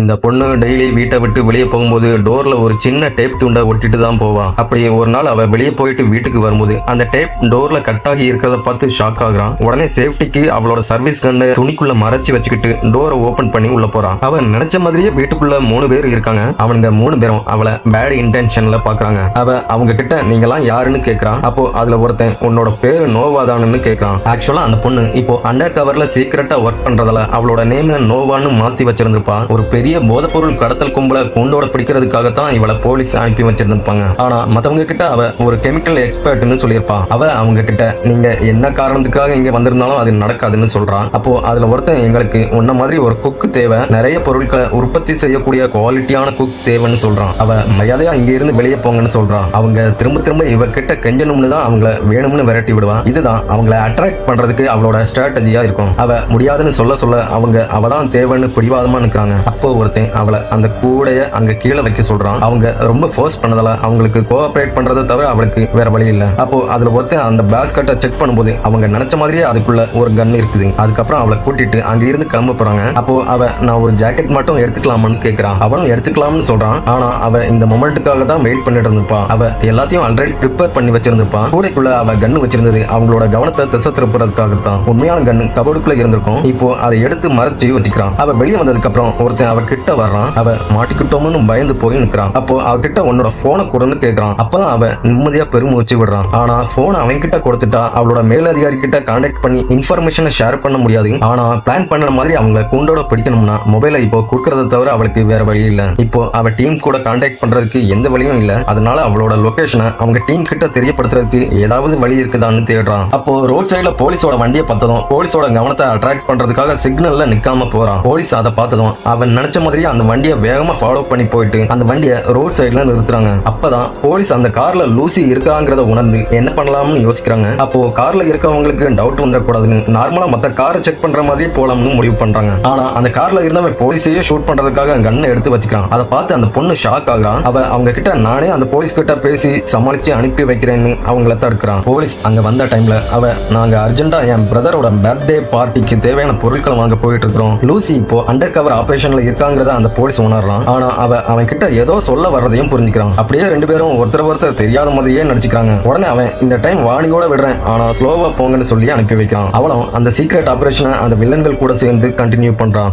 இந்த பொண்ணு டெய்லி வீட்டை விட்டு வெளியே போகும்போது டோர்ல ஒரு சின்ன டேப் துண்டை ஒட்டிட்டு தான் போவான். அப்படி ஒரு நாள் அவ வெளியே போயிட்டு வீட்டுக்கு வரும்போது அந்த டேப் டோர்ல கட் ஆகி இருக்கிறத பார்த்து ஷாக் ஆகுறான். உடனே சேஃப்டிக்கு அவளோட சர்வீஸ் கண்ணு துணிக்குள்ள மறைச்சு வச்சுக்கிட்டு டோரை ஓபன் பண்ணி உள்ள போறான். அவன் நினைச்ச மாதிரியே வீட்டுக்குள்ள 3 பேர் இருக்காங்க. அவனுங்க 3 பேரும் அவளை பேட் இன்டென்ஷன்ல பாக்குறாங்க. அவ அவங்க கிட்ட நீங்கெல்லாம் யாருன்னு கேக்குறான். அப்போ அதுல ஒருத்தன் உன்னோட பேரு நோவாதான்னு கேக்குறான். ஆக்சுவலா அந்த பொண்ணு இப்போ அண்டர் கவர்ல சீக்கிரட்டா ஒர்க் பண்றதால அவளோட நேம் நோவான்னு மாத்தி வச்சிருந்திருப்பான். ஒரு பெரிய போதைப்பொருள் கடத்தல் கும்பல கூண்டோட பிடிக்கிறதுக்காகத்தான் இவளை போலீஸ் அனுப்பி வச்சிருந்திருப்பாங்க. ஆனா மத்தவங்க கிட்ட அவ ஒரு கெமிக்கல் எக்ஸ்பர்ட்னு சொல்லியிருப்பான். அவ அவங்க கிட்ட நீங்க என்ன காரணத்துக்காக இங்க வந்திருந்தாலும் அது நடக்காதுன்னு சொல்றான். அப்போ அதுல ஒருத்தன் எங்களுக்கு உன்ன மாதிரி ஒரு குக் தேவை, நிறைய பொருட்களை உற்பத்தி செய்யக்கூடிய குவாலிட்டியான குக் தேவைன்னு சொல்றான். அவ மரியாதையா இங்க இருந்து வெளியே போங்கன்னு சொல்றான். அவங்க திரும்ப திரும்ப இவர்கிட்ட கெஞ்சணும்னு தான் அவங்கள வேணும்னு விரட்டி விடுவான். இதுதான் அவங்கள அட்ராக்ட் பண்றதுக்கு அவளோட ஸ்ட்ராட்டஜியா இருக்கும். அவ முடியாதுன்னு சொல்ல சொல்ல அவங்க அவதான் தேவைன்னு பிடிவாதமா நிற்கிறாங்க. அப்போ ஒருத்தன் அவளை அந்த கூடைய அங்க கீழே வைக்க சொல்றான். அவங்க ரொம்ப ஃபோர்ஸ் பண்ணதால அவங்களுக்கு கோஆபரேட் பண்றதை தவிர அவளுக்கு வேற வழி இல்ல. அப்போ அதுல ஒருத்தன் அந்த பேஸ்கெட்டை செக் பண்ணும்போது அவங்க நினைச்ச மாதிரியே அதுக்குள்ள ஒரு கன் இருக்குது. அதுக்கப்புறம் அவளை கூட்டிட்டு அங்க இருந்து கிளம்ப போறாங்க. அப்போ அவ நான் ஒரு ஜாக்கெட் மட்டும் எடுத்துக்கலாமான்னு கேட்கிறான். அவனும் எடுத்துக்கலாம்னு சொல்றான். ஆனா அவ இந்த மொமெண்ட்டுக்காக தான் வெயிட் பண்ணிட்டு இருந்திருப்பான். அவ எல்லாத்தையும் ஆல்ரெடி ப்ரிப்பேர் பண்ணி வச்சிருந்திருப்பான். கூடைக்குள்ள அவ கன்னு வச்சிருந்தது அவங்களோட கவனத்தை திசை திருப்புறதுக்காகத்தான். உண்மையான கன்னு கபோர்டுக்குள்ள இருந்திருக்கும். இப்போ அதை எடுத்து மறைச்சு வச்சுக்கிறான். அவ வெளியே வந்ததுக்கு அப்புறம் ஒருத்தன் அவ கிட்ட வர்றான். அவ மாட்டிக்கிட்டோம்னு பயந்து போய் நிற்கிறான். அப்போ அவகிட்ட உன்னோட போனை கொடுன்னு கேட்கறான். அப்பதான் அவ நிம்மதியா பெருமூச்சு விடுறான். ஆனா போனை அவன் கிட்ட கொடுத்துட்டா அவளோட மேலதிகாரி கிட்ட கான்டாக்ட் பண்ணி இன்ஃபர்மேஷனை ஷேர் பண்ண முடியாது. ஆனா பிளான் பண்ண மாதிரி அவங்க கூண்டோட பிடிக்கணும்னா மொபைலை இப்போ கொடுக்கறத தவிர அவளுக்கு வேற வழி இல்ல. இப்போ அவ டீம் கூட கான்டாக்ட் பண்றதுக்கு எந்த வழியும் இல்ல. அதனால அவளோட லொகேஷனை அவங்க டீம் கிட்ட தெரியப்படுத்துறதுக்கு ஏதாவது வழி இருக்குதான்னு தேடுறான். அப்போ ரோட் சைடுல போலீஸோட வண்டியை பார்த்ததும் போலீஸோட கவனத்தை அட்ராக்ட் பண்றதுக்காக சிக்னல்ல நிக்காம போறான். போலீஸ் அதை பார்த்ததும் அவன் நினைச்ச மாதிரியே அந்த வண்டியை வேகமா ஃபாலோ பண்ணி போயிட்டு அந்த வண்டியை ரோட் சைடுல நிறுத்துறாங்க. அப்பதான் போலீஸ் அந்த கார்ல லூசி இருக்காங்கிறத உணர்ந்து என்ன பண்ணலாம்னு யோசிக்கிறாங்க. அப்போ கார்ல இருக்கவங்களுக்கு டவுட் வந்துடக்கூடாதுன்னு நார்மலா மத்த காரை செக் பண்ற மாதிரி போலாம்னு முடிவு பண்றாங்க. ஆனா அந்த கார்ல இருந்தவன் போலீஸையே ஷூட் பண்றதுக்காக கண்ணை எடுத்து வச்சுக்கிறான். அதை பார்த்து அந்த பொண்ணு ஷாக் ஆகுறான். அவ அவங்க கிட்ட நானே அந்த போலீஸ் கிட்ட பேசி சமாளிச்சு அனுப்பி வைக்கிறேன்னு அவங்கள தடுக்கிறான். போலீஸ் அங்க வந்த டைம்ல அவ நாங்க அர்ஜென்டா என் பிரதரோட பர்த்டே பார்ட்டிக்கு தேவையான பொருட்களை வாங்க போயிட்டு இருக்கிறோம். லூசி இப்போ அண்டர் கவர் ஆபரேஷன்ல இருக்காங்கிறத அந்த போலீஸ் உணர்றான். ஆனா அவன் கிட்ட ஏதோ சொல்ல வர்றதையும் புரிஞ்சுக்கிறான். அப்படியே 2 பேரும் ஒருத்தர் தெரியாத மாதிரியே நடிச்சுக்கிறாங்க. உடனே அவன் இந்த டைம் வார்னிங்கோட விடுறேன், ஆனா ஸ்லோவா போங்கன்னு சொல்லி அனுப்பி வைக்கிறான். அவளும் அந்த சீக்ரெட் ஆபரேஷனை அந்த வில்லன்கள் கூட சேர்ந்து கண்டினியூ பண்றான்.